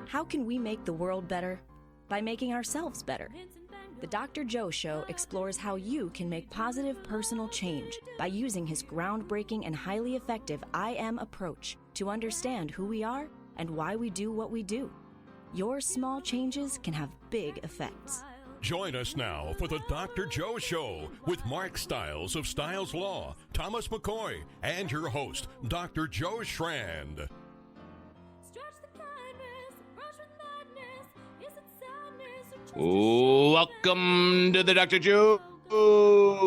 How can we make the world better? By making ourselves better. The Dr. Joe Show explores how you can make positive personal change by using his groundbreaking and highly effective I Am approach to understand who we are and why we do what we do. Your small changes can have big effects. Join us now for the Dr. Joe Show with Mark Stiles of Stiles Law, Thomas McCoy, and your host, Dr. Joe Schrand. Welcome to the Dr. Joe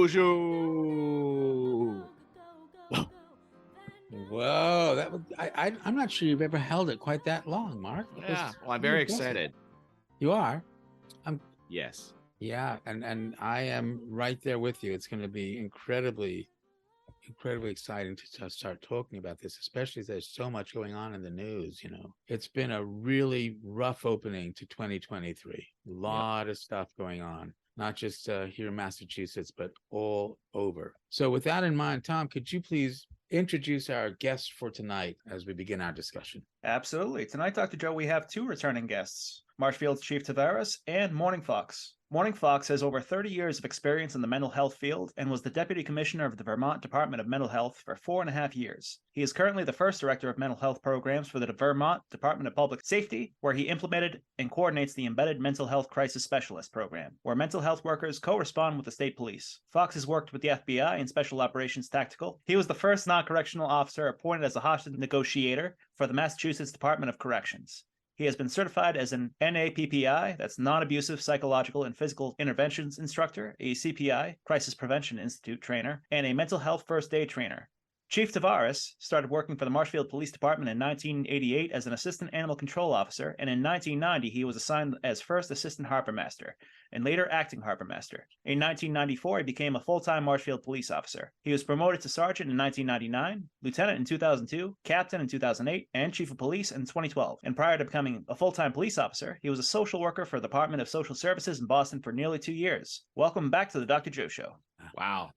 Show. Whoa, that was, I'm not sure you've ever held it quite that long, Mark. Yeah, well, I'm very excited. You are? Yes. Yeah, and I am right there with you. It's going to be incredibly exciting to start talking about this, especially as there's so much going on in the news. You know, it's been a really rough opening to 2023. A lot of stuff going on, not just here in Massachusetts, but all over. So with that in mind, Tom, could you please introduce our guest for tonight as we begin our discussion? Absolutely. Tonight, Dr. Joe, we have two returning guests, Marshfield's Chief Tavares and Mourning Fox. Mourning Fox has over 30 years of experience in the mental health field and was the Deputy Commissioner of the Vermont Department of Mental Health for 4.5 years. He is currently the first Director of Mental Health Programs for the Vermont Department of Public Safety, where he implemented and coordinates the Embedded Mental Health Crisis Specialist Program, where mental health workers co-respond with the state police. Fox has worked with the FBI in Special Operations Tactical. He was the first non-correctional officer appointed as a hostage negotiator for the Massachusetts Department of Corrections. He has been certified as an NAPPI, that's Non-Abusive Psychological and Physical Interventions Instructor, a CPI, Crisis Prevention Institute trainer, and a Mental Health First Aid trainer. Chief Tavares started working for the Marshfield Police Department in 1988 as an Assistant Animal Control Officer, and in 1990 he was assigned as First Assistant Harbor Master, and later Acting Harbor Master. In 1994 he became a full-time Marshfield Police Officer. He was promoted to Sergeant in 1999, Lieutenant in 2002, Captain in 2008, and Chief of Police in 2012. And prior to becoming a full-time police officer, he was a social worker for the Department of Social Services in Boston for nearly 2 years. Welcome back to the Dr. Joe Show. Wow.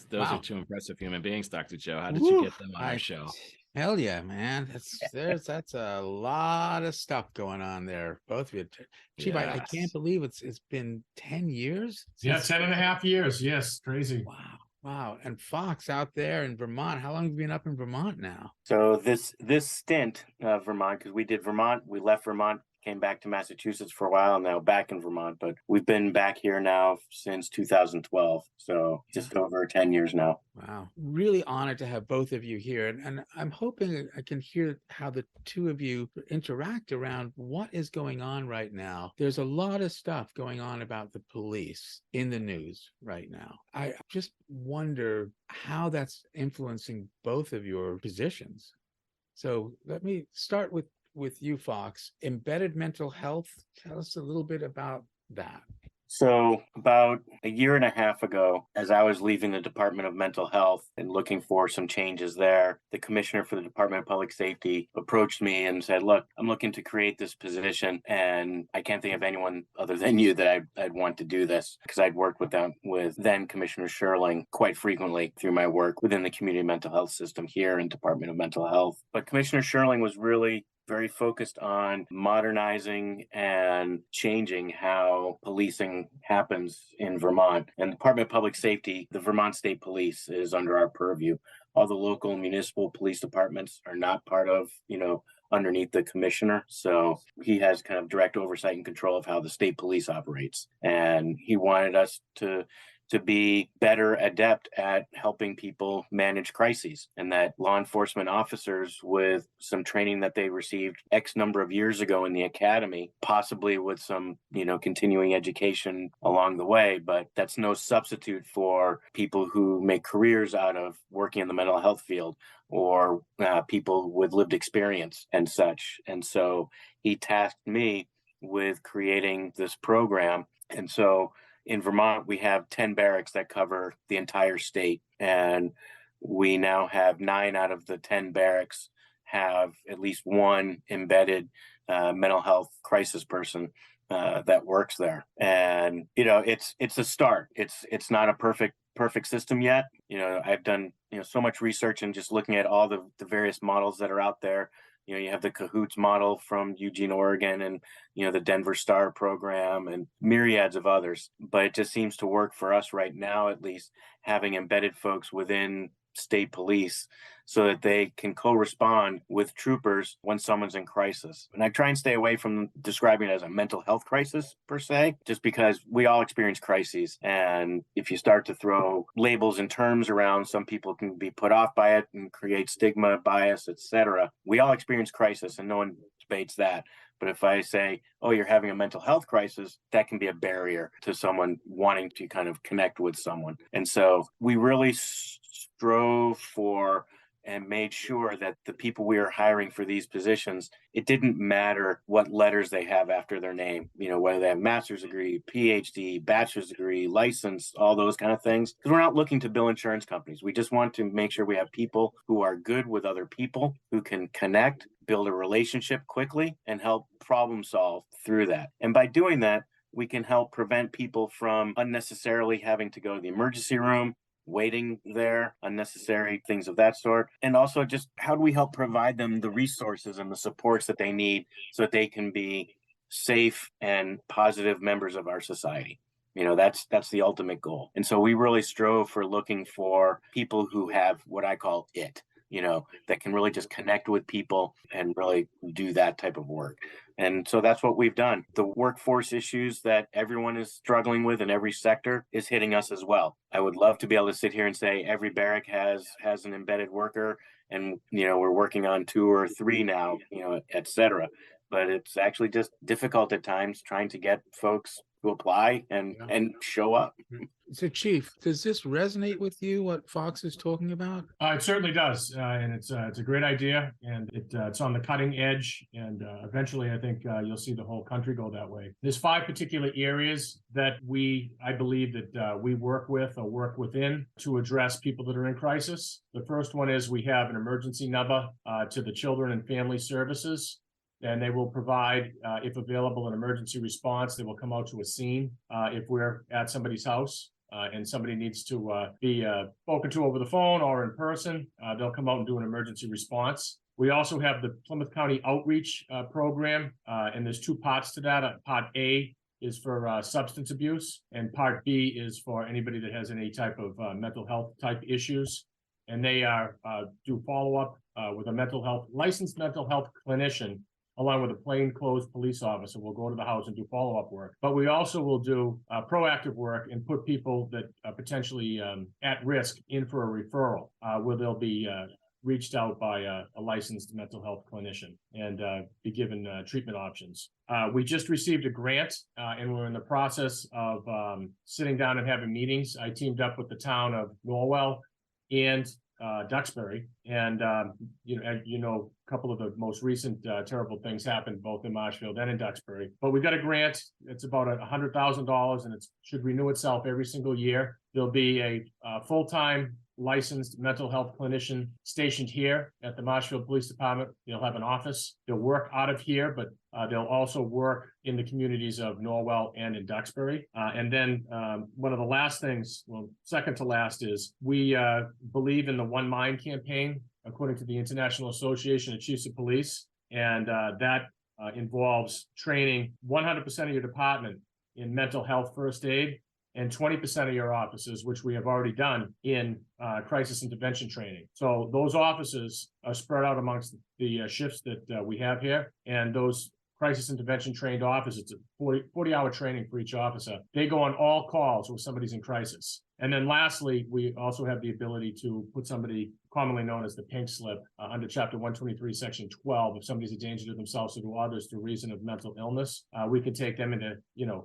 Those are two impressive human beings, Dr. Joe. How did Woo, you get them on our show? Hell yeah, man. That's a lot of stuff going on there. Both of you. Chief, I can't believe it's been 10 years. Yeah, 10.5 years. Yes, crazy. Wow. And Fox out there in Vermont, how long have you been up in Vermont now? So this stint of Vermont, because we did Vermont, we left Vermont, came back to Massachusetts for a while, now back in Vermont, but we've been back here now since 2012, so just over 10 years now. Wow. Really honored to have both of you here, and I'm hoping I can hear how the two of you interact around what is going on right now. There's a lot of stuff going on about the police in the news right now. I just wonder how that's influencing both of your positions. So let me start with you, Fox. Embedded mental health. Tell us a little bit about that. So about a year and a half ago, as I was leaving the Department of Mental Health and looking for some changes there, the commissioner for the Department of Public Safety approached me and said, look, I'm looking to create this position, and I can't think of anyone other than you that I'd want to do this, because I'd worked with then Commissioner Sherling quite frequently through my work within the community mental health system here in Department of Mental Health. But Commissioner Sherling was really very focused on modernizing and changing how policing happens in Vermont. And the Department of Public Safety, the Vermont State Police, is under our purview. All the local municipal police departments are not part of, underneath the commissioner. So he has kind of direct oversight and control of how the state police operates. And he wanted us to be better adept at helping people manage crises, and that law enforcement officers with some training that they received X number of years ago in the academy, possibly with some, continuing education along the way, but that's no substitute for people who make careers out of working in the mental health field, or people with lived experience and such. And so he tasked me with creating this program. And so in Vermont, we have 10 barracks that cover the entire state, and we now have 9 out of the 10 barracks have at least one embedded mental health crisis person that works there. And it's a start. It's not a perfect system yet. I've done so much research and just looking at all the various models that are out there You have the Cahoots model from Eugene, Oregon, and, the Denver Star program and myriads of others. But it just seems to work for us right now, at least, having embedded folks within state police so that they can co-respond with troopers when someone's in crisis. And I try and stay away from describing it as a mental health crisis per se, just because we all experience crises. And if you start to throw labels and terms around, some people can be put off by it and create stigma, bias, etc. We all experience crisis, and no one debates that. But if I say, oh, you're having a mental health crisis, that can be a barrier to someone wanting to kind of connect with someone. And so we really strove for and made sure that the people we are hiring for these positions, it didn't matter what letters they have after their name, whether they have master's degree, PhD, bachelor's degree, license, all those kind of things. Because we're not looking to bill insurance companies. We just want to make sure we have people who are good with other people, who can connect, build a relationship quickly, and help problem solve through that. And by doing that, we can help prevent people from unnecessarily having to go to the emergency room, waiting there, unnecessary things of that sort. And also just how do we help provide them the resources and the supports that they need so that they can be safe and positive members of our society. That's the ultimate goal. And so we really strove for looking for people who have what I call it, that can really just connect with people and really do that type of work. And so that's what we've done. The workforce issues that everyone is struggling with in every sector is hitting us as well. I would love to be able to sit here and say every barrack has an embedded worker, and we're working on 2 or 3 now, et cetera. But it's actually just difficult at times trying to get folks to apply and show up. So, Chief, does this resonate with you, what Fox is talking about? It certainly does, and it's a great idea, and it's on the cutting edge, and eventually I think you'll see the whole country go that way. There's 5 particular areas that I believe that we work with or work within to address people that are in crisis. The first one is we have an emergency number to the Children and Family Services. And they will provide, if available, an emergency response. They will come out to a scene if we're at somebody's house and somebody needs to be spoken to over the phone or in person. They'll come out and do an emergency response. We also have the Plymouth County Outreach Program, and there's 2 parts to that. Part A is for substance abuse, and Part B is for anybody that has any type of mental health type issues. And they do follow-up with a licensed mental health clinician, along with a plainclothes police officer. We'll go to the house and do follow-up work. But we also will do proactive work and put people that are potentially at risk in for a referral, where they'll be reached out by a licensed mental health clinician and be given treatment options. We just received a grant, and we're in the process of sitting down and having meetings. I teamed up with the town of Norwell and Duxbury, and a couple of the most recent terrible things happened both in Marshfield and in Duxbury. But we've got a grant. It's about $100,000, and it should renew itself every single year. There'll be a full-time licensed mental health clinician stationed here at the Marshfield Police Department. They'll have an office. They'll work out of here, but they'll also work in the communities of Norwell and in Duxbury. And then one of the last things, second to last, is we believe in the One Mind campaign, according to the International Association of Chiefs of Police. And that involves training 100% of your department in mental health first aid, and 20% of your officers, which we have already done, in crisis intervention training. So those officers are spread out amongst the shifts that we have here, and those crisis intervention trained officers, it's a 40-hour training for each officer. They go on all calls when somebody's in crisis. And then lastly, we also have the ability to put somebody commonly known as the pink slip under Chapter 123, Section 12. If somebody's a danger to themselves or to others through reason of mental illness, we can take them into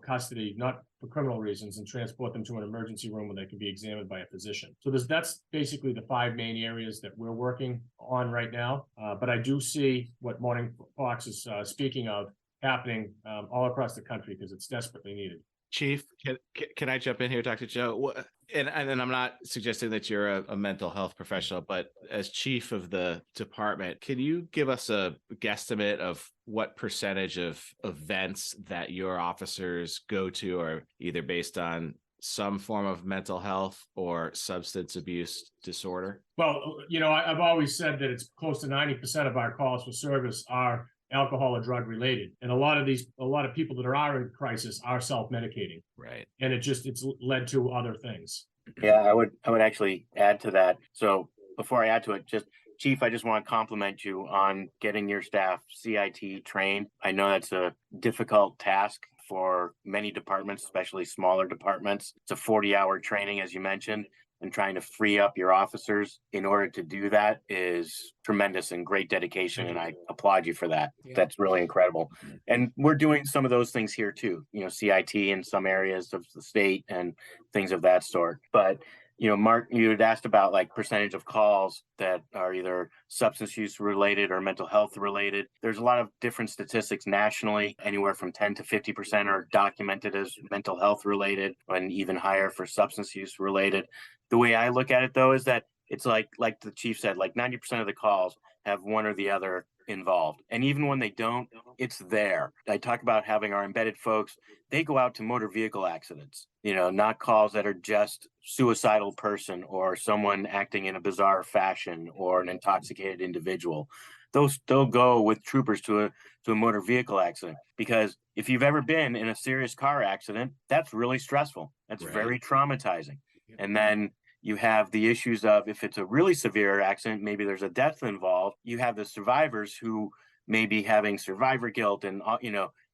custody, not for criminal reasons, and transport them to an emergency room where they can be examined by a physician. So that's basically the 5 main areas that we're working on right now. But I do see what Mourning Fox is speaking of happening all across the country because it's desperately needed. Chief, can I jump in here, Dr. Joe? And I'm not suggesting that you're a mental health professional, but as chief of the department, can you give us a guesstimate of what percentage of events that your officers go to are either based on some form of mental health or substance abuse disorder? Well, I've always said that it's close to 90% of our calls for service are alcohol or drug related. And a lot of people that are in crisis are self-medicating. Right. And it's led to other things. Yeah, I would actually add to that. So before I add to it, Chief, I just want to compliment you on getting your staff CIT trained. I know that's a difficult task for many departments, especially smaller departments. It's a 40-hour training, as you mentioned, and trying to free up your officers in order to do that is tremendous and great dedication. And I applaud you for that. Yeah. That's really incredible. And we're doing some of those things here too, CIT in some areas of the state and things of that sort. But Mark, you had asked about like percentage of calls that are either substance use related or mental health related. There's a lot of different statistics nationally. Anywhere from 10 to 50% are documented as mental health related, and even higher for substance use related. The way I look at it, though, is that it's like the chief said, like 90% of the calls have one or the other involved. And even when they don't, it's there. I talk about having our embedded folks, they go out to motor vehicle accidents, not calls that are just suicidal person or someone acting in a bizarre fashion or an intoxicated individual. They'll go with troopers to a motor vehicle accident, because if you've ever been in a serious car accident, that's really stressful. That's right. Very traumatizing. And then you have the issues of, if it's a really severe accident, maybe there's a death involved, you have the survivors who may be having survivor guilt and,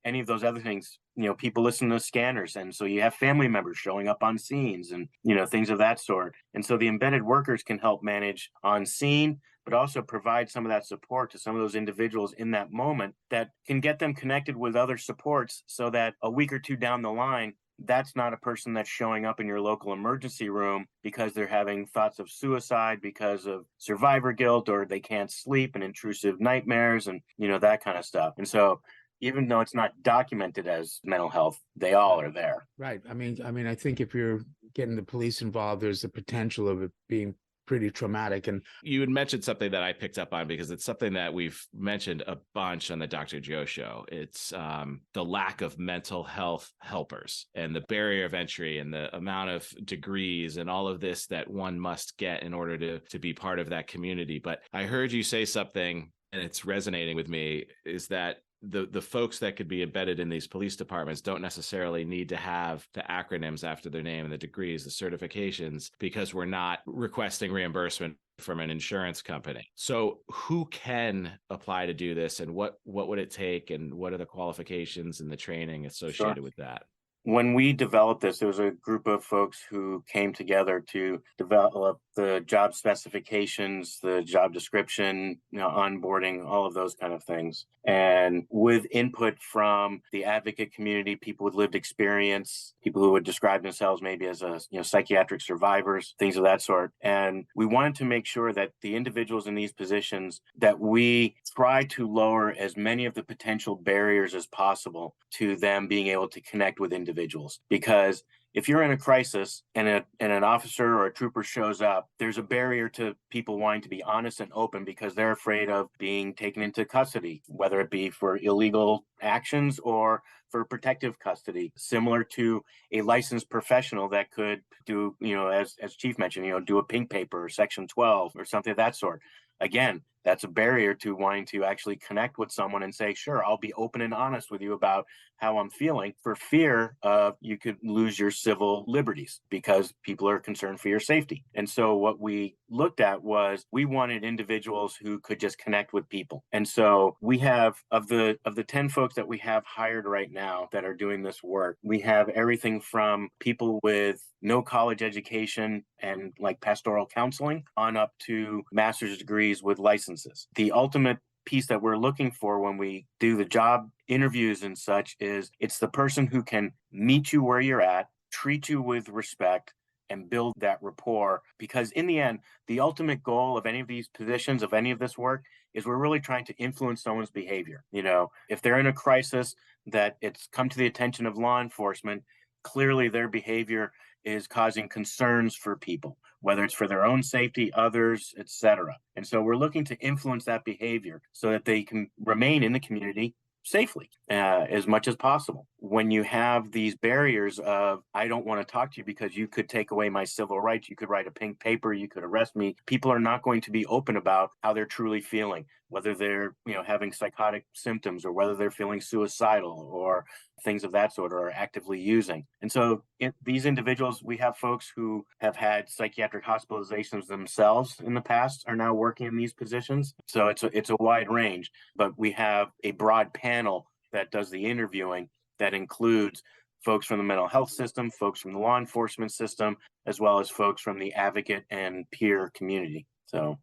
any of those other things. People listen to scanners. And so you have family members showing up on scenes and, things of that sort. And so the embedded workers can help manage on scene, but also provide some of that support to some of those individuals in that moment that can get them connected with other supports, so that a week or two down the line, that's not a person that's showing up in your local emergency room because they're having thoughts of suicide because of survivor guilt, or they can't sleep and intrusive nightmares and, that kind of stuff. And so even though it's not documented as mental health, they all are there. Right. I mean, I think if you're getting the police involved, there's the potential of it being pretty traumatic. And you had mentioned something that I picked up on, because it's something that we've mentioned a bunch on the Dr. Joe show. It's the lack of mental health helpers and the barrier of entry and the amount of degrees and all of this that one must get in order to be part of that community. But I heard you say something, and it's resonating with me, is that the folks that could be embedded in these police departments don't necessarily need to have the acronyms after their name and the degrees, the certifications, because we're not requesting reimbursement from an insurance company. So who can apply to do this, and what would it take, and what are the qualifications and the training associated with that? When we developed this, there was a group of folks who came together to develop the job specifications, the job description, onboarding, all of those kind of things. And with input from the advocate community, people with lived experience, people who would describe themselves maybe as psychiatric survivors, things of that sort. And we wanted to make sure that the individuals in these positions, that we try to lower as many of the potential barriers as possible to them being able to connect with individuals. Because if you're in a crisis and an officer or a trooper shows up, there's a barrier to people wanting to be honest and open, because they're afraid of being taken into custody, whether it be for illegal actions or for protective custody, similar to a licensed professional that could do, as Chief mentioned, do a pink paper or Section 12 or something of that sort. Again, that's a barrier to wanting to actually connect with someone and say, sure, I'll be open and honest with you about how I'm feeling, for fear of you could lose your civil liberties, because people are concerned for your safety. And so what we looked at was, we wanted individuals who could just connect with people. And so we have, of the 10 folks that we have hired right now that are doing this work, we have everything from people with no college education and like pastoral counseling on up to master's degrees with licenses. The ultimate piece that we're looking for when we do the job interviews and such is, it's the person who can meet you where you're at, treat you with respect, and build that rapport. Because in the end, the ultimate goal of any of these positions, of any of this work, is we're really trying to influence someone's behavior. If they're in a crisis that it's come to the attention of law enforcement, clearly their behavior is causing concerns for people, whether it's for their own safety, others, etc. And so we're looking to influence that behavior so that they can remain in the community, safely as much as possible. When you have these barriers of, I don't want to talk to you because you could take away my civil rights, you could write a pink paper, you could arrest me, people are not going to be open about how they're truly feeling, whether they're, having psychotic symptoms or whether they're feeling suicidal or things of that sort, or actively using. And so these individuals, we have folks who have had psychiatric hospitalizations themselves in the past are now working in these positions. So it's a wide range, but we have a broad panel that does the interviewing that includes folks from the mental health system, folks from the law enforcement system, as well as folks from the advocate and peer community. So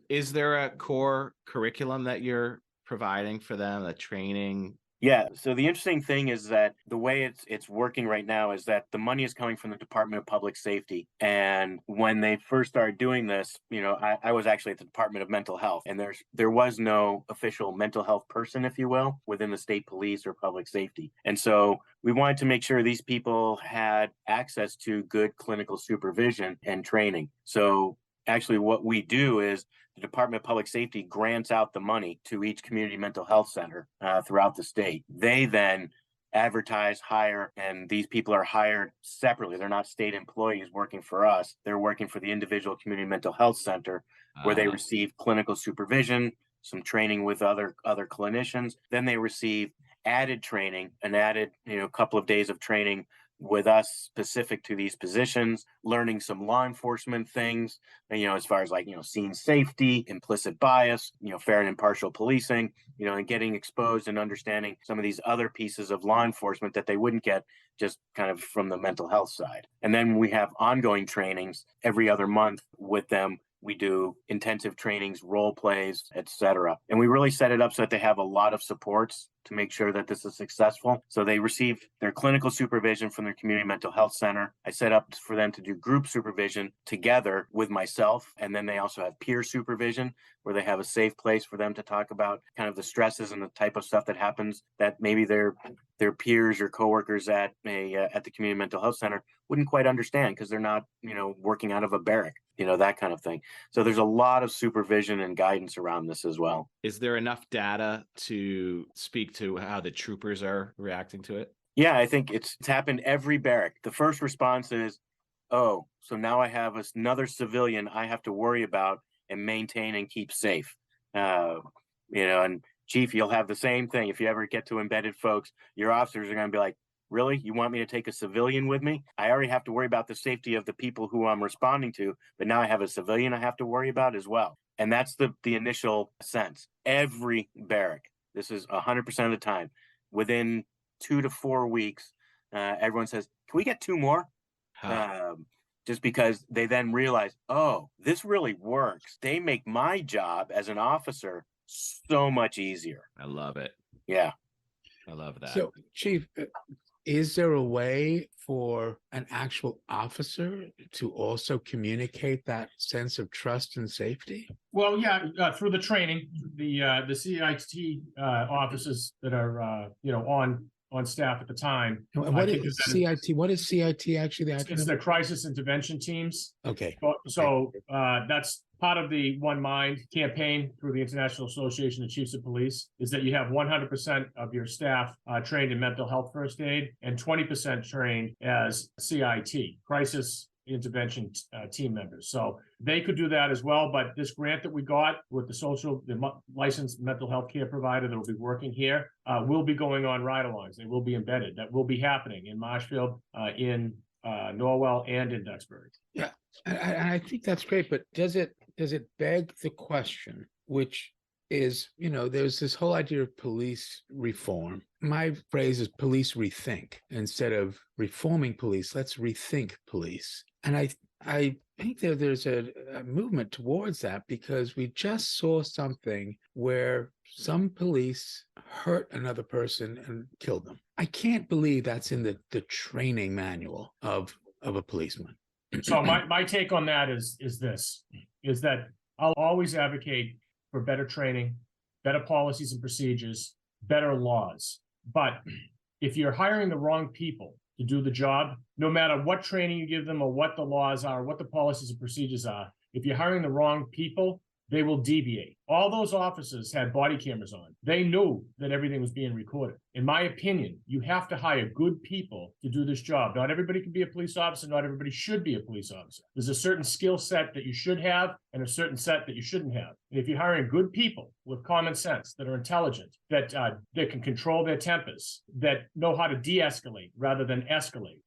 is there a core curriculum that you're providing for them, a training? Yeah. So the interesting thing is that the way it's working right now is that the money is coming from the Department of Public Safety. And when they first started doing this, I was actually at the Department of Mental Health, and there was no official mental health person, if you will, within the state police or public safety. And so we wanted to make sure these people had access to good clinical supervision and training. So actually what we do is the Department of Public Safety grants out the money to each community mental health center throughout the state. They then advertise, hire, and these people are hired separately. They're not state employees working for us. They're working for the individual community mental health center where they receive clinical supervision, some training with other clinicians. Then they receive added training, an added couple of days of training with us specific to these positions, learning some law enforcement things, as far as scene safety, implicit bias, fair and impartial policing, and getting exposed and understanding some of these other pieces of law enforcement that they wouldn't get just kind of from the mental health side. And then we have ongoing trainings every other month with them. We do intensive trainings, role plays, etc. And we really set it up so that they have a lot of supports to make sure that this is successful. So they receive their clinical supervision from their community mental health center. I set up for them to do group supervision together with myself. And then they also have peer supervision where they have a safe place for them to talk about kind of the stresses and the type of stuff that happens that maybe their peers or coworkers at the community mental health center wouldn't quite understand because they're not, working out of a barrack, that kind of thing. So there's a lot of supervision and guidance around this as well. Is there enough data to speak to how the troopers are reacting to it? Yeah, I think it's happened every barrack. The first response is, oh, so now I have another civilian I have to worry about and maintain and keep safe. And Chief, you'll have the same thing. If you ever get to embedded folks, your officers are going to be like, really? You want me to take a civilian with me? I already have to worry about the safety of the people who I'm responding to, but now I have a civilian I have to worry about as well. And that's the initial sense. Every barrack, this is 100% of the time, within 2 to 4 weeks, everyone says, can we get 2 more? Just because they then realize, oh, this really works. They make my job as an officer so much easier. I love it. Yeah. I love that. So, Chief, is there a way for an actual officer to also communicate that sense of trust and safety? Well, yeah, through the training, the CIT officers that are on staff at the time. What is CIT? What is CIT actually? It's the crisis intervention teams. Okay. So that's part of the One Mind campaign through the International Association of Chiefs of Police, is that you have 100% of your staff trained in mental health first aid and 20% trained as CIT, crisis intervention team members. So they could do that as well. But this grant that we got with the licensed mental health care provider that will be working here will be going on ride-alongs. They will be embedded. That will be happening in Marshfield, in Norwell, and in Duxbury. Yeah, and I think that's great. But does it beg the question, which is, there's this whole idea of police reform. My phrase is police rethink. Instead of reforming police, let's rethink police. And I think there's a movement towards that, because we just saw something where some police hurt another person and killed them. I can't believe that's in the training manual of a policeman. So my take on that is that I'll always advocate for better training, better policies and procedures, better laws. But if you're hiring the wrong people to do the job, no matter what training you give them or what the laws are, what the policies and procedures are, if you're hiring the wrong people, they will deviate. All those officers had body cameras on. They knew that everything was being recorded. In my opinion, you have to hire good people to do this job. Not everybody can be a police officer. Not everybody should be a police officer. There's a certain skill set that you should have and a certain set that you shouldn't have. And if you're hiring good people with common sense, that are intelligent, that can control their tempers, that know how to de-escalate rather than escalate,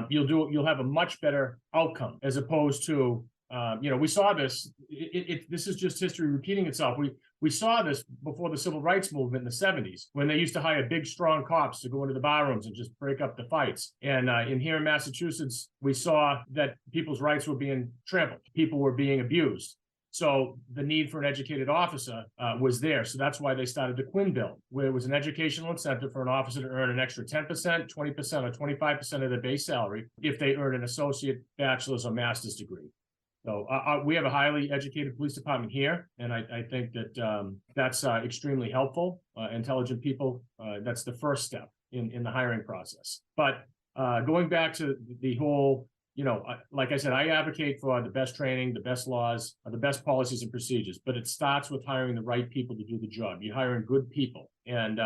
you'll have a much better outcome, as opposed to we saw this. This is just history repeating itself. We saw this before the civil rights movement in the 70s, when they used to hire big, strong cops to go into the barrooms and just break up the fights. And here in Massachusetts, we saw that people's rights were being trampled. People were being abused. So the need for an educated officer was there. So that's why they started the Quinn Bill, where it was an educational incentive for an officer to earn an extra 10%, 20%, or 25% of their base salary if they earned an associate, bachelor's, or master's degree. So we have a highly educated police department here, and I think that that's extremely helpful. Intelligent people, that's the first step in the hiring process. But going back to the whole, like I said, I advocate for the best training, the best laws, the best policies and procedures, but it starts with hiring the right people to do the job. You're hiring good people, and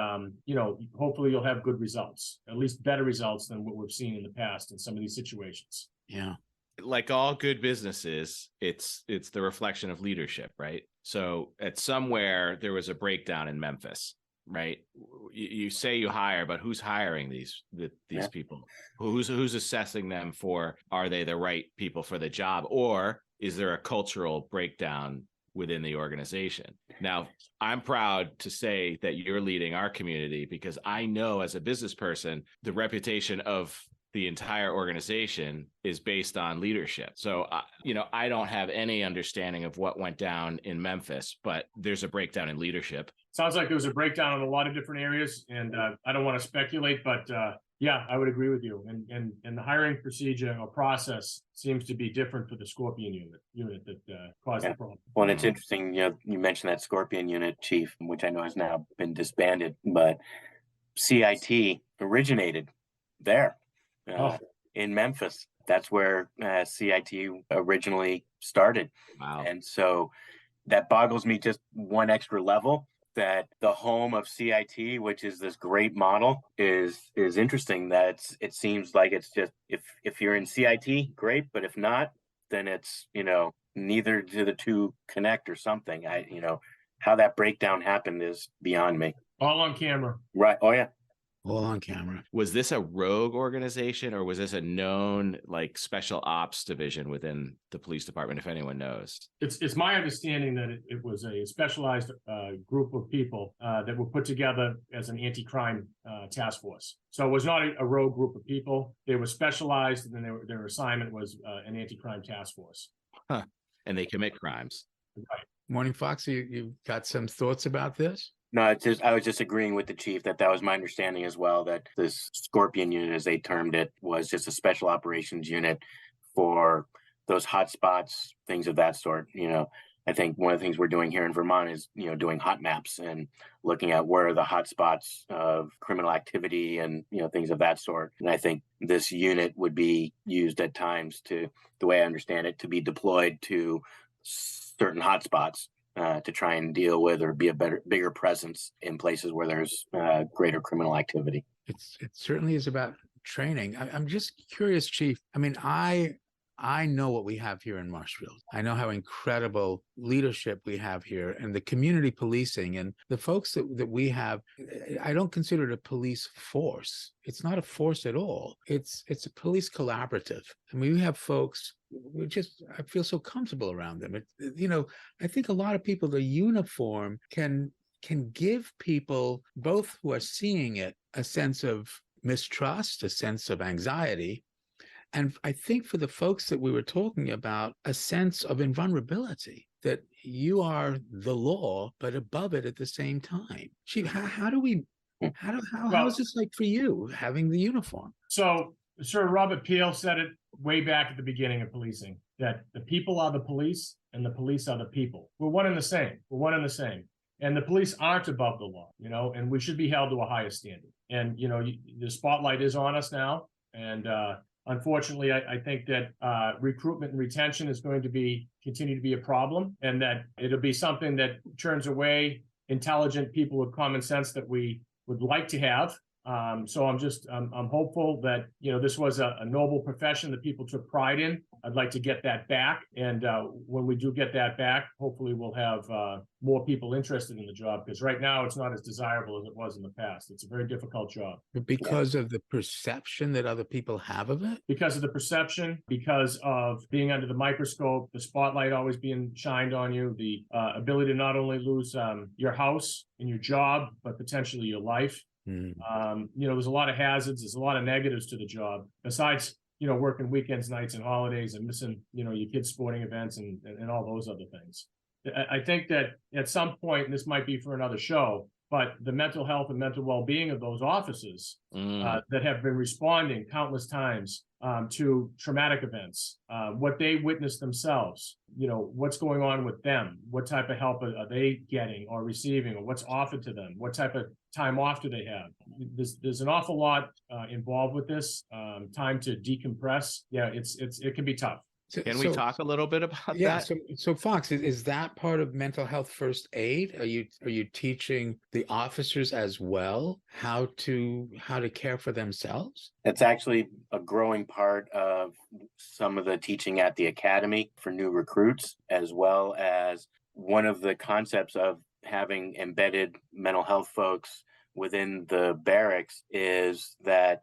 hopefully you'll have good results, at least better results than what we've seen in the past in some of these situations. Yeah. Like all good businesses, it's the reflection of leadership, right? So at somewhere there was a breakdown in Memphis, right? You say you hire, but who's hiring these people? Who's assessing them for, are they the right people for the job, or is there a cultural breakdown within the organization? Now, I'm proud to say that you're leading our community, because I know as a business person, the reputation of the entire organization is based on leadership. So, I don't have any understanding of what went down in Memphis, but there's a breakdown in leadership. Sounds like there was a breakdown in a lot of different areas, and I don't want to speculate, but yeah, I would agree with you. And the hiring procedure or process seems to be different for the Scorpion unit that caused the problem. Well, and it's interesting, you mentioned that Scorpion unit, Chief, which I know has now been disbanded, but CIT originated there. In Memphis. That's where CIT originally started. Wow. And so that boggles me just one extra level, that the home of CIT, which is this great model, is interesting. That it seems like it's just, if you're in CIT, great, but if not, then it's, neither do the two connect or something. How that breakdown happened is beyond me. All on camera. Right. Oh, yeah. All on camera. Was this a rogue organization, or was this a known special ops division within the police department, if anyone knows? It's my understanding that it was a specialized group of people that were put together as an anti-crime task force. So it was not a rogue group of people. They were specialized, and then their assignment was an anti-crime task force. Huh. And they commit crimes. Right. Mourning Fox, you got some thoughts about this? No, I was just agreeing with the chief that was my understanding as well, that this Scorpion unit, as they termed it, was just a special operations unit for those hot spots, things of that sort. I think one of the things we're doing here in Vermont is, doing hot maps and looking at where are the hot spots of criminal activity and, things of that sort. And I think this unit would be used at times the way I understand it, to be deployed to certain hot spots. To try and deal with or be a bigger presence in places where there's greater criminal activity. It certainly is about training. I'm just curious, Chief. I mean, I know what we have here in Marshfield. I know how incredible leadership we have here, and the community policing and the folks that we have. I don't consider it a police force. It's not a force at all. It's a police collaborative. I mean, we have folks. I feel so comfortable around them. I think a lot of people, the uniform can give people, both who are seeing it, a sense of mistrust, a sense of anxiety. And I think for the folks that we were talking about, a sense of invulnerability, that you are the law, but above it at the same time. Chief, how is this like for you, having the uniform? So Sir Robert Peel said it way back at the beginning of policing, that the people are the police and the police are the people. We're one and the same. And the police aren't above the law, and we should be held to a higher standard. And, the spotlight is on us now. And Unfortunately, I think that recruitment and retention is going to continue to be a problem, and that it'll be something that turns away intelligent people with common sense that we would like to have. So I'm hopeful that, this was a noble profession that people took pride in. I'd like to get that back. And when we do get that back, hopefully we'll have more people interested in the job, because right now it's not as desirable as it was in the past. It's a very difficult job. Because of the perception that other people have of it? Because of the perception, because of being under the microscope, the spotlight always being shined on you, the ability to not only lose your house and your job, but potentially your life. There's a lot of hazards. There's a lot of negatives to the job, besides, working weekends, nights, and holidays, and missing, your kids' sporting events and all those other things. I think that at some point, and this might be for another show, but the mental health and mental well-being of those officers that have been responding countless times to traumatic events, what they witnessed themselves, what's going on with them, what type of help are they getting or receiving, or what's offered to them, what type of time off do they have. There's an awful lot involved with this, time to decompress. Yeah, it can be tough. Can we talk a little bit about that? So Fox, is that part of mental health first aid? Are you teaching the officers as well how to care for themselves? It's actually a growing part of some of the teaching at the academy for new recruits, as well as one of the concepts of having embedded mental health folks within the barracks is that,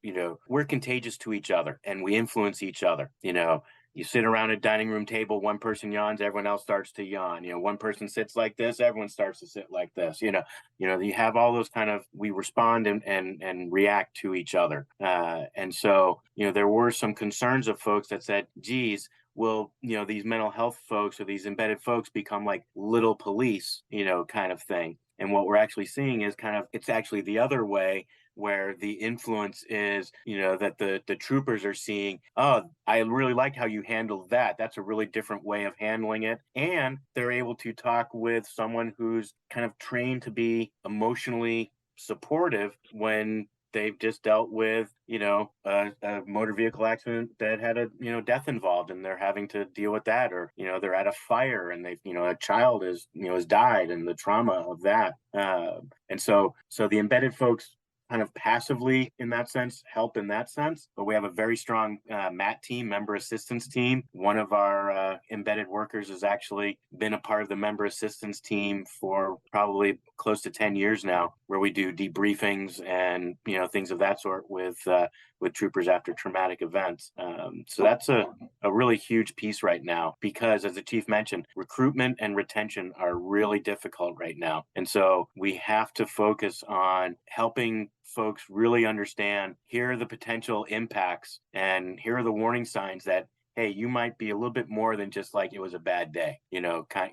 we're contagious to each other and we influence each other. You sit around a dining room table, one person yawns, everyone else starts to yawn. One person sits like this, everyone starts to sit like this. You have all those kind of, we respond and react to each other. And so, there were some concerns of folks that said, geez, will, these mental health folks or these embedded folks become like little police, kind of thing. And what we're actually seeing is it's actually the other way, where the influence is, that the troopers are seeing, oh, I really like how you handled that. That's a really different way of handling it. And they're able to talk with someone who's kind of trained to be emotionally supportive when they've just dealt with, a motor vehicle accident that had a, death involved, and they're having to deal with that, or, they're at a fire and they've, a child has died, and the trauma of that. And so the embedded folks kind of passively in that sense, help in that sense. But we have a very strong MAT team, member assistance team. One of our embedded workers has actually been a part of the member assistance team for probably close to 10 years now, where we do debriefings and, things of that sort with troopers after traumatic events. So that's a really huge piece right now, because as the chief mentioned, recruitment and retention are really difficult right now. And so we have to focus on helping folks really understand, here are the potential impacts and here are the warning signs that, hey, you might be a little bit more than just like it was a bad day,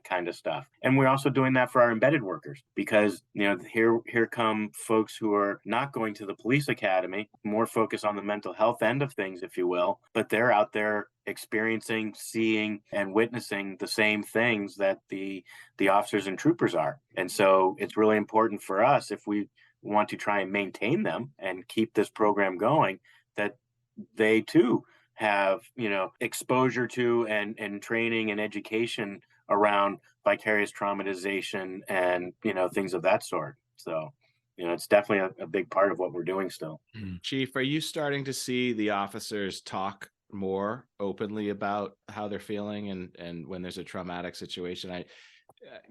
kind of stuff. And we're also doing that for our embedded workers, because, here come folks who are not going to the police academy, more focused on the mental health end of things, if you will, but they're out there experiencing, seeing, and witnessing the same things that the officers and troopers are. And so it's really important for us, if we want to try and maintain them and keep this program going, that they too have, exposure to and training and education around vicarious traumatization and, things of that sort. So, it's definitely a big part of what we're doing still. Chief, are you starting to see the officers talk more openly about how they're feeling and when there's a traumatic situation?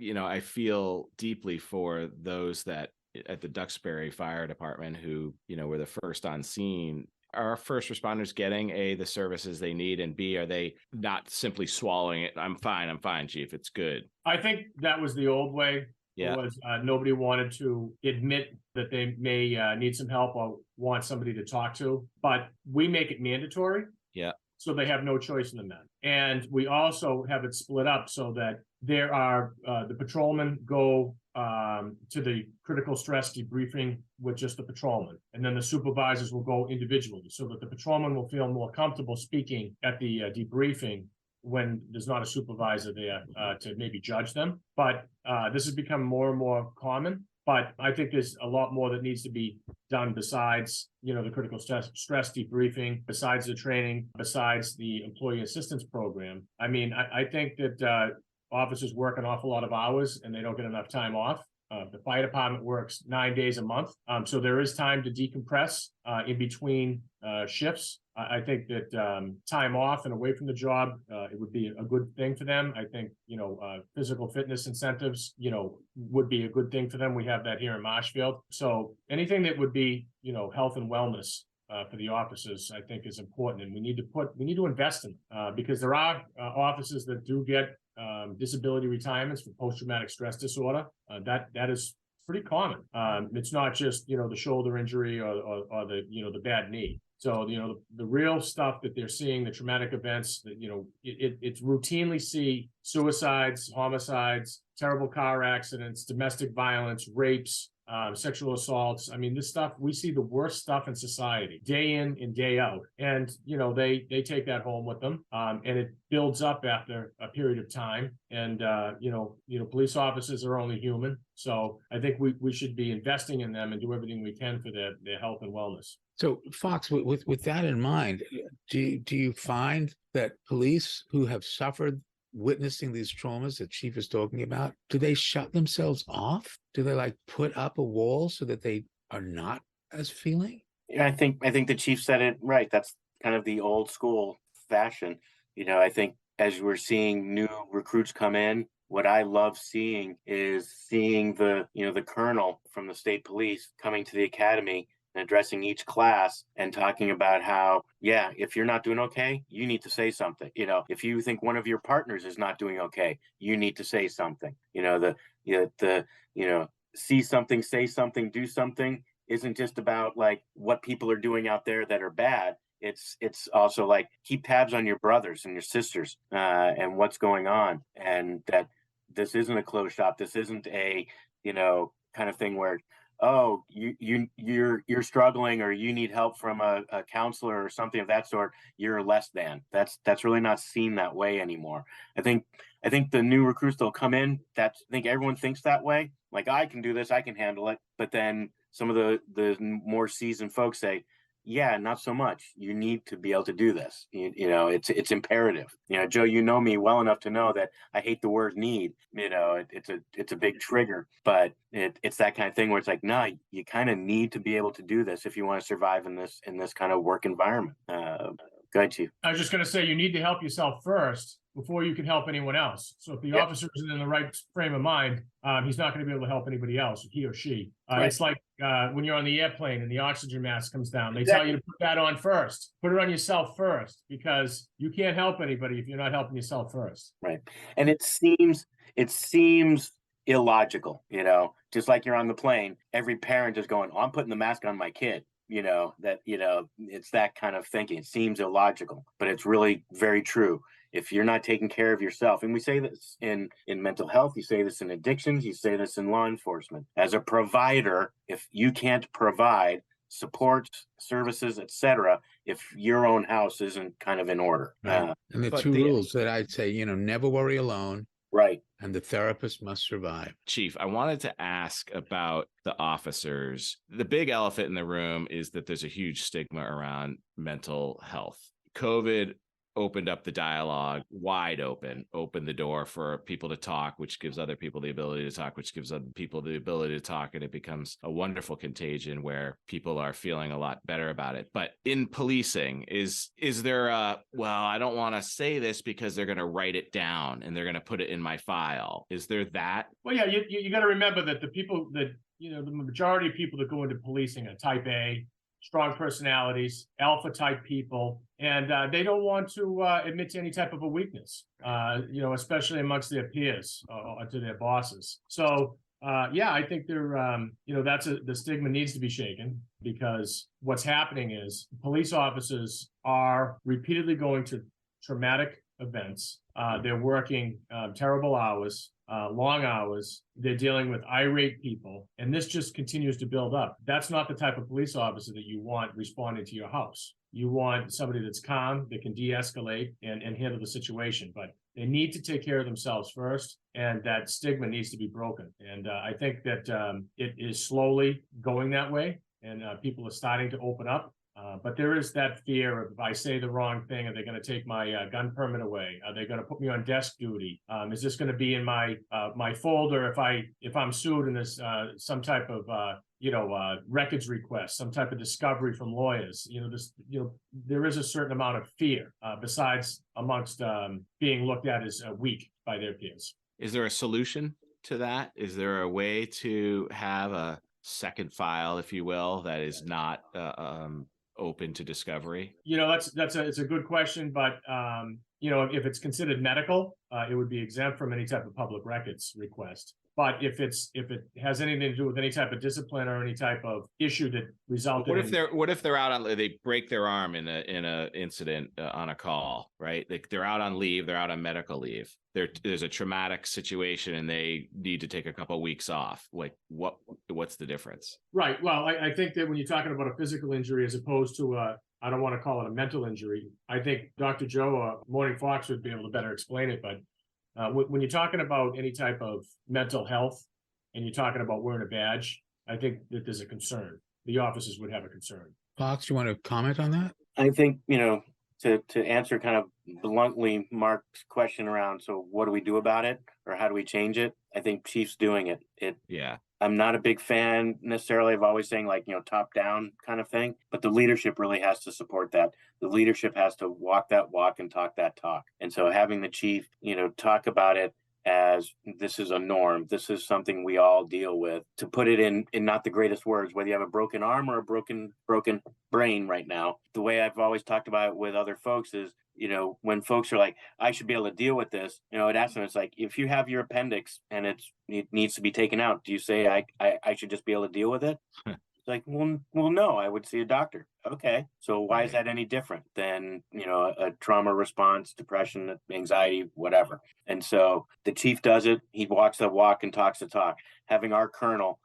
I feel deeply for those that at the Duxbury Fire Department who, were the first on scene. Are our first responders getting the services they need, and B, are they not simply swallowing it? I'm fine, Chief. It's good. I think that was the old way. Yeah. Was nobody wanted to admit that they may need some help or want somebody to talk to, but we make it mandatory. Yeah. So they have no choice in the men. And we also have it split up so that there are the patrolmen go to the critical stress debriefing with just the patrolman. And then the supervisors will go individually, so that the patrolman will feel more comfortable speaking at the debriefing when there's not a supervisor there to maybe judge them. But this has become more and more common. But I think there's a lot more that needs to be done besides, the critical stress debriefing, besides the training, besides the employee assistance program. I mean, I think that officers work an awful lot of hours and they don't get enough time off. The fire department works 9 days a month. So there is time to decompress in between shifts. I think that time off and away from the job, it would be a good thing for them. I think, physical fitness incentives, would be a good thing for them. We have that here in Marshfield. So anything that would be, health and wellness for the officers, I think is important. And we need to invest in because there are officers that do get disability retirements for post-traumatic stress disorder. That is pretty common. It's not just, the shoulder injury or the, the bad knee. So, the real stuff that they're seeing, the traumatic events that, it's routinely see suicides, homicides, terrible car accidents, domestic violence, rapes, sexual assaults. I mean, this stuff, we see the worst stuff in society day in and day out. And, they take that home with them. And it builds up after a period of time. And, police officers are only human. So I think we should be investing in them and do everything we can for their health and wellness. So, Fox, with that in mind, do you find that police who have suffered witnessing these traumas that Chief is talking about, do they shut themselves off? Do they put up a wall so that they are not as feeling? Yeah, I think the Chief said it right. That's kind of the old school fashion. I think as we're seeing new recruits come in, what I love seeing is seeing the colonel from the state police coming to the academy and addressing each class and talking about how, if you're not doing okay, you need to say something. If you think one of your partners is not doing okay, you need to say something. See something, say something, do something isn't just about what people are doing out there that are bad. It's also keep tabs on your brothers and your sisters and what's going on, and that this isn't a closed shop. This isn't a kind of thing where you're struggling or you need help from a counselor or something of that sort. You're less than. That's really not seen that way anymore. I think the new recruits that'll come in, I think everyone thinks that way. I can do this, I can handle it. But then some of the more seasoned folks say, not so much. You need to be able to do this. It's imperative. Joe, me well enough to know that I hate the word need. It's a big trigger, but it's that kind of thing where it's no, you kind of need to be able to do this if you want to survive in this kind of work environment. Go ahead, Chief. I was just going to say, you need to help yourself first before you can help anyone else. So if the officer isn't in the right frame of mind, he's not going to be able to help anybody else, he or she. Right. It's like when you're on the airplane and the oxygen mask comes down, they tell you to put that on first. Put it on yourself first, because you can't help anybody if you're not helping yourself first. Right. And it seems illogical, just like you're on the plane, every parent is going, I'm putting the mask on my kid. It's that kind of thinking. It seems illogical, but it's really very true. If you're not taking care of yourself, and we say this in mental health, you say this in addictions, you say this in law enforcement. As a provider, if you can't provide support, services, etc., if your own house isn't kind of in order. Right. And the two rules that I'd say, never worry alone. Right. And the therapist must survive. Chief, I wanted to ask about the officers. The big elephant in the room is that there's a huge stigma around mental health. COVID opened up the dialogue wide opened the door for people to talk, which gives other people the ability to talk, which gives other people the ability to talk. And it becomes a wonderful contagion where people are feeling a lot better about it. But in policing, is there I don't want to say this because they're going to write it down and they're going to put it in my file. Is there that? Well, yeah, you got to remember that the people that, the majority of people that go into policing are type A, strong personalities, alpha type people, and they don't want to admit to any type of a weakness, especially amongst their peers or to their bosses. So, I think they're, the stigma needs to be shaken, because what's happening is police officers are repeatedly going to traumatic events. They're working terrible hours. Long hours. They're dealing with irate people, and this just continues to build up. That's not the type of police officer that you want responding to your house. You want somebody that's calm, that can de-escalate and handle the situation. But They need to take care of themselves first, and that stigma needs to be broken. And I think that it is slowly going that way, and people are starting to open up. But there is that fear of, if I say the wrong thing, are they going to take my gun permit away? Are they going to put me on desk duty? Is this going to be in my folder if I'm sued and there's some type of records request, some type of discovery from lawyers? There is a certain amount of fear besides amongst being looked at as weak by their peers. Is there a solution to that? Is there a way to have a second file, if you will, that is not open to discovery? It's a good question, but if it's considered medical, it would be exempt from any type of public records request. But if it has anything to do with any type of discipline or any type of issue that resulted, what if they're out on, they break their arm in a incident on a call, right? Like they're out on leave, they're out on medical leave. There's a traumatic situation and they need to take a couple of weeks off. Like what's the difference? Right. Well, I think that when you're talking about a physical injury as opposed to I don't want to call it a mental injury. I think Dr. Joe or Mourning Fox would be able to better explain it, but when you're talking about any type of mental health and you're talking about wearing a badge, I think that there's a concern. The officers would have a concern. Fox, you want to comment on that? I think, to answer kind of bluntly Mark's question around, so what do we do about it or how do we change it? I think Chief's doing it. Yeah. I'm not a big fan necessarily of always saying top down kind of thing, but the leadership really has to support that. The leadership has to walk that walk and talk that talk. And so having the chief, talk about it as this is a norm, this is something we all deal with, to put it in not the greatest words, whether you have a broken arm or a broken brain right now. The way I've always talked about it with other folks is, when folks are like, I should be able to deal with this, I'd ask them, it's like, if you have your appendix and it needs to be taken out, do you say I should just be able to deal with it? It's like, well, no, I would see a doctor. Okay. So why is that any different than, a trauma response, depression, anxiety, whatever? And so the chief does it. He walks the walk and talks the talk. Having our colonel,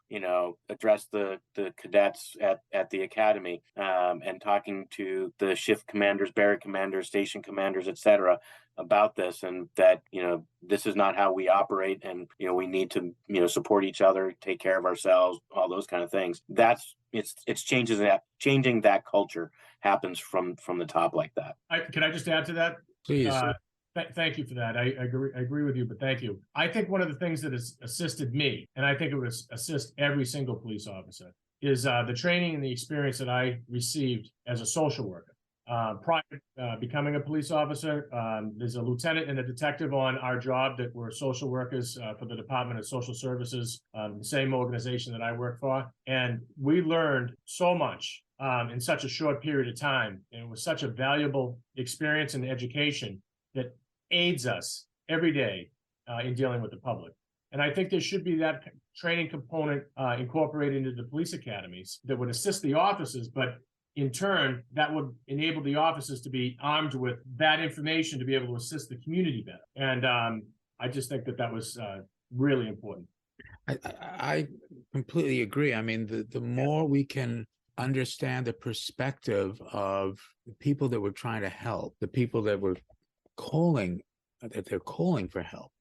address the cadets at the academy, and talking to the shift commanders, barrack commanders, station commanders, et cetera, about this, and that, this is not how we operate, and, we need to, support each other, take care of ourselves, all those kind of things. It's changing that culture happens from the top like that. Can I just add to that? Please. Thank you for that. I agree with you, but thank you. I think one of the things that has assisted me, and I think it would assist every single police officer, is the training and the experience that I received as a social worker. Prior to becoming a police officer, there's a lieutenant and a detective on our job that were social workers for the Department of Social Services, the same organization that I work for. And we learned so much in such a short period of time. And it was such a valuable experience and education that aids us every day in dealing with the public. And I think there should be that training component incorporated into the police academies that would assist the officers, but in turn, that would enable the officers to be armed with that information to be able to assist the community better. And I just think that was really important. I completely agree. I mean, the more we can understand the perspective of the people that we're trying to help, the people that they're calling for help.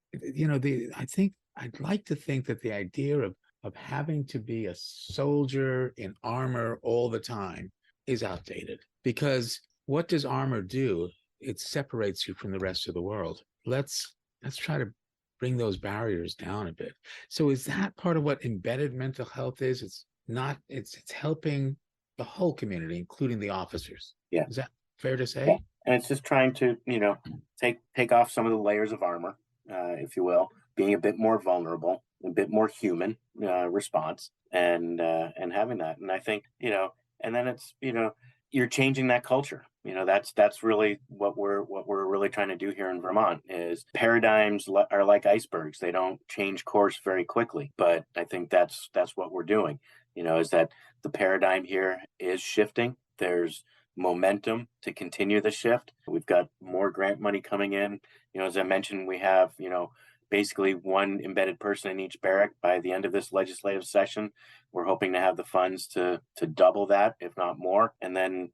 I'd like to think that the idea of having to be a soldier in armor all the time is outdated, because what does armor do? It separates you from the rest of the world. Let's try to bring those barriers down a bit. So is that part of what embedded mental health is? It's helping the whole community, including the officers. Yeah. Is that fair to say? Yeah. And it's just trying to, take off some of the layers of armor, if you will, being a bit more vulnerable, a bit more human response, and having that. And I think, and then it's, you're changing that culture. That's really what we're really trying to do here in Vermont. Is paradigms are like icebergs. They don't change course very quickly, but I think that's what we're doing. Is that the paradigm here is shifting. There's momentum to continue the shift. We've got more grant money coming in. As I mentioned, we have basically one embedded person in each barrack by the end of this legislative session. We're hoping to have the funds to double that, if not more. And then,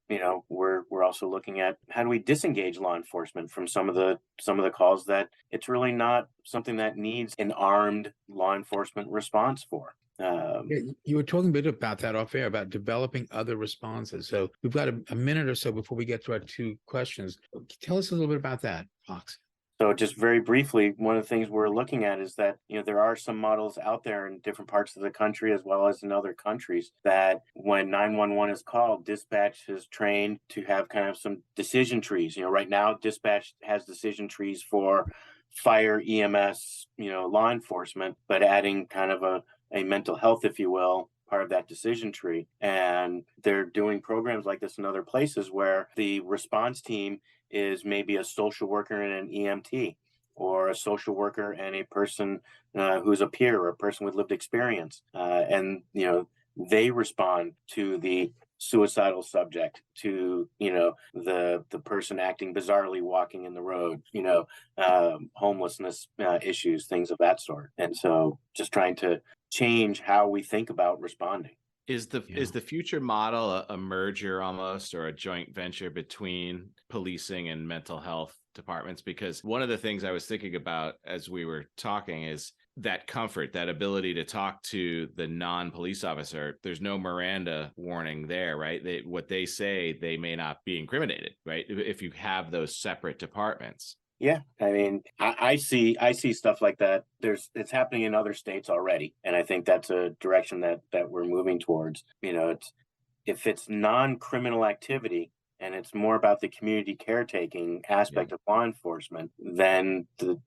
we're also looking at how do we disengage law enforcement from some of the calls that it's really not something that needs an armed law enforcement response for. You were talking a bit about that off air, about developing other responses. So we've got a minute or so before we get to our two questions. Tell us a little bit about that, Fox. So just very briefly, one of the things we're looking at is that, there are some models out there in different parts of the country as well as in other countries that when 911 is called, dispatch is trained to have kind of some decision trees. Right now, dispatch has decision trees for fire, EMS, law enforcement, but adding kind of a mental health, if you will, part of that decision tree. And they're doing programs like this in other places where the response team is maybe a social worker and an EMT, or a social worker and a person who's a peer or a person with lived experience. And they respond to the suicidal subject, to the person acting bizarrely walking in the road, homelessness issues, things of that sort. And so just trying to change how we think about responding. Is the future model a merger almost, or a joint venture between policing and mental health departments? Because one of the things I was thinking about as we were talking is that comfort, that ability to talk to the non-police officer. There's no Miranda warning there, right? What they say, they may not be incriminated, right? If you have those separate departments. Yeah, I mean, I see stuff like that. It's happening in other states already, and I think that's a direction that we're moving towards. If it's non-criminal activity and it's more about the community caretaking aspect of law enforcement, then the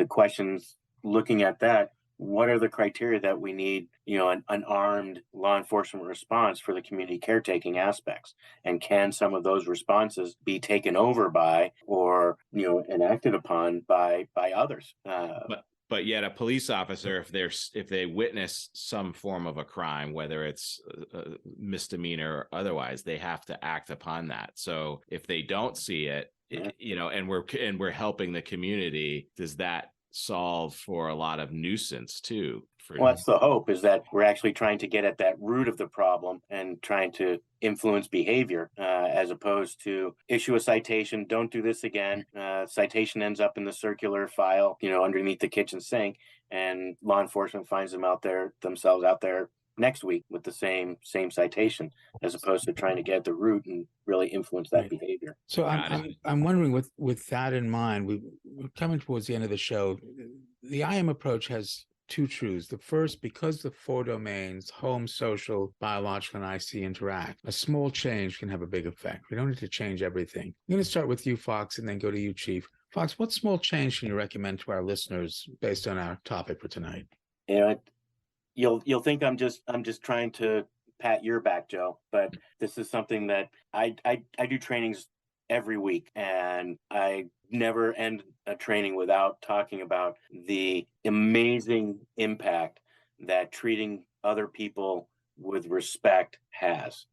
questions looking at that, what are the criteria that we need, an armed law enforcement response for the community caretaking aspects? And can some of those responses be taken over by, or, enacted upon by others? But yet a police officer, if they witness some form of a crime, whether it's a misdemeanor or otherwise, they have to act upon that. So if they don't see it, and we're helping the community, does that solve for a lot of nuisance too? Well, that's the hope, is that we're actually trying to get at that root of the problem and trying to influence behavior, as opposed to issue a citation, don't do this again. Citation ends up in the circular file, underneath the kitchen sink, and law enforcement finds themselves out there next week with the same citation, as opposed to trying to get at the root and really influence that behavior. So I'm wondering, with that in mind, we're coming towards the end of the show. The IM approach has two truths. The first, because the four domains, home, social, biological, and IC interact, a small change can have a big effect. We don't need to change everything. I'm going to start with you, Fox, and then go to you, Chief. Fox, what small change can you recommend to our listeners based on our topic for tonight? You'll think I'm just trying to pat your back, Joe, but this is something that I do trainings every week, and I never end a training without talking about the amazing impact that treating other people with respect has,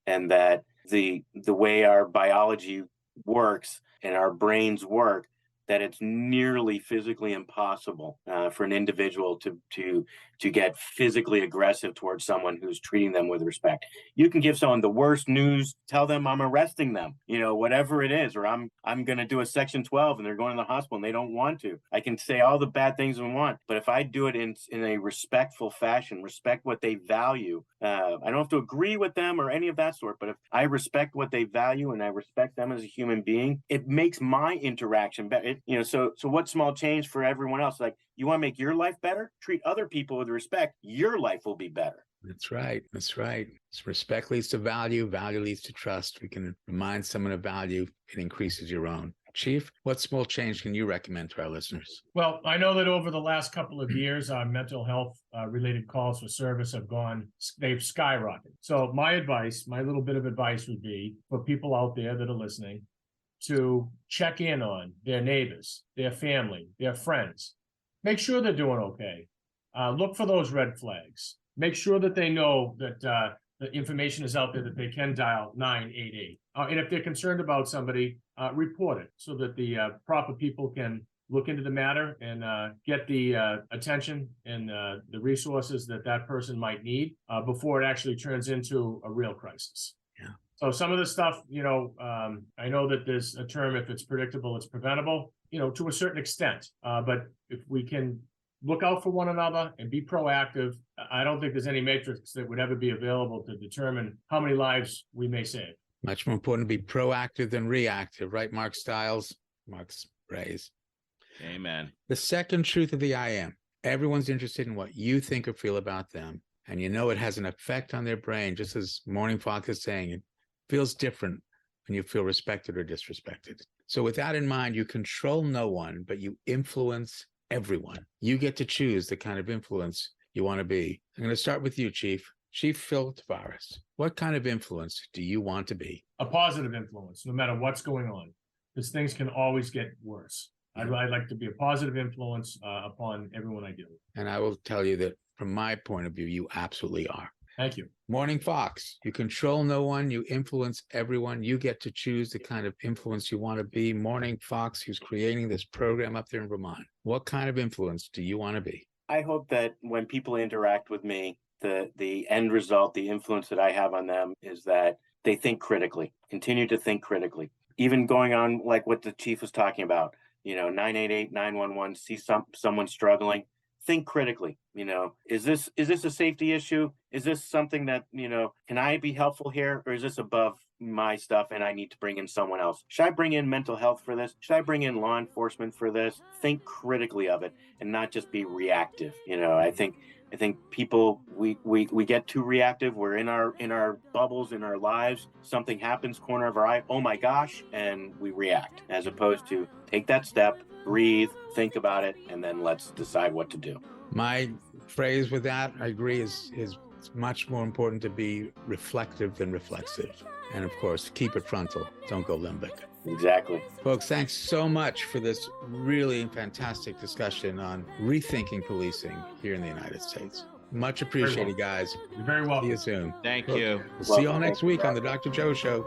and that the way our biology works and our brains work, that it's nearly physically impossible for an individual to get physically aggressive towards someone who's treating them with respect. You can give someone the worst news, tell them I'm arresting them, whatever it is, or I'm going to do a Section 12 and they're going to the hospital and they don't want to. I can say all the bad things I want, but if I do it in a respectful fashion, respect what they value, I don't have to agree with them or any of that sort, but if I respect what they value and I respect them as a human being, it makes my interaction better. So what small change for everyone else? Like, you want to make your life better? Treat other people with respect. Your life will be better. That's right. So respect leads to value. Value leads to trust. We can remind someone of value. It increases your own. Chief, what small change can you recommend to our listeners? Well, I know that over the last couple of years, our mental health related calls for service they've skyrocketed. So my little bit of advice would be for people out there that are listening to check in on their neighbors, their family, their friends. Make sure they're doing okay. Look for those red flags. Make sure that they know that the information is out there that they can dial 988. And if they're concerned about somebody, report it so that the proper people can look into the matter and get the attention and the resources that person might need before it actually turns into a real crisis. Yeah. So some of the stuff, I know that there's a term, if it's predictable, it's preventable, to a certain extent. But if we can look out for one another and be proactive, I don't think there's any matrix that would ever be available to determine how many lives we may save. Much more important to be proactive than reactive, right, Mark Stiles? Mark's praise. Amen. The second truth of the I am. Everyone's interested in what you think or feel about them. And it has an effect on their brain, just as Mourning Fox is saying. It feels different when you feel respected or disrespected. So with that in mind, you control no one, but you influence everyone. You get to choose the kind of influence you want to be. I'm going to start with you, Chief. Chief Phil Tavares. What kind of influence do you want to be? A positive influence, no matter what's going on, because things can always get worse. I'd like to be a positive influence upon everyone I deal with. And I will tell you that from my point of view, you absolutely are. Thank you. Mourning Fox, you control no one, you influence everyone. You get to choose the kind of influence you want to be. Mourning Fox, who's creating this program up there in Vermont. What kind of influence do you want to be? I hope that when people interact with me, the end result, the influence that I have on them is that they think critically, continue to think critically. Even going on like what the chief was talking about, 988, 911, see someone struggling, think critically. Is this a safety issue? Is this something that, can I be helpful here? Or is this above my stuff and I need to bring in someone else? Should I bring in mental health for this? Should I bring in law enforcement for this? Think critically of it and not just be reactive. I think people, we get too reactive. We're in our bubbles, in our lives. Something happens, corner of our eye, oh my gosh, and we react, as opposed to take that step, breathe, think about it, and then let's decide what to do. My phrase with that, I agree, is it's much more important to be reflective than reflexive. And of course, keep it frontal. Don't go limbic. Exactly. Folks, thanks so much for this really fantastic discussion on rethinking policing here in the United States. Much appreciated, guys. You're very welcome. See you soon. Thank you. We'll see you all next week on the Dr. Joe Show.